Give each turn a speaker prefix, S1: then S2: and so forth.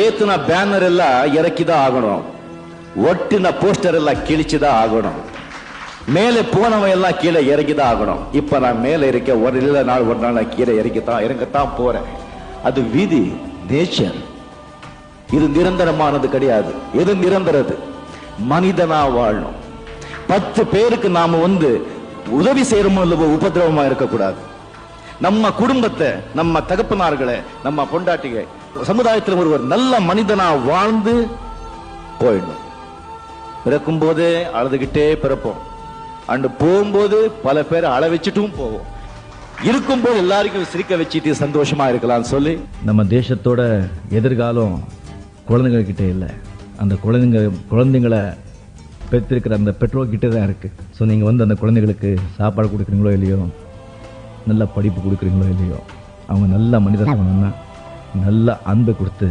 S1: ಏತನ banner ಎಲ್ಲ ಎರಕಿದ ಆಗணும், ಒಟ್ಟಿನ poster எல்லாம் கிழிச்சுதான் ஆகணும், மேலே போனவன் எல்லாம் கீழே இறங்கிதான் ஆகணும். இப்ப நான் மேலே இருக்க ஒரு நாள் நான் கீழே இறங்கத்தான் போறேன். அது விதி, நேச்சர். இது நிரந்தரமானது கிடையாது. எது நிரந்தரது? மனிதனா வாழணும். 10 பேருக்கு நாம உதவி செய்யறோமோ இல்லவோ உபதிரவமா இருக்கக்கூடாது. நம்ம குடும்பத்தை, நம்ம தகப்பனார்களை, நம்ம பொண்டாட்டிகை, சமுதாயத்தில் ஒருவர் நல்ல மனிதனா வாழ்ந்து போயிடணும். பிறக்கும் போதே அழுதுகிட்டே பிறப்போம், அண்டு போகும்போது பல பேரை அழ வச்சுட்டும் போவோம். இருக்கும்போது எல்லாருக்கும் சிரிக்க வச்சுட்டு சந்தோஷமா இருக்கலாம் சொல்லி.
S2: நம்ம தேசத்தோட எதிர்காலம் குழந்தைங்க கிட்டே இல்லை, அந்த குழந்தைங்களை பெற்றிருக்கிற அந்த பெற்றோர்கிட்ட தான் இருக்கு. ஸோ நீங்கள் அந்த குழந்தைகளுக்கு சாப்பாடு கொடுக்குறீங்களோ இல்லையோ, நல்ல படிப்பு கொடுக்குறீங்களோ இல்லையோ, அவங்க நல்ல மனிதர் ஆகணும்னா நல்ல அன்பை கொடுத்து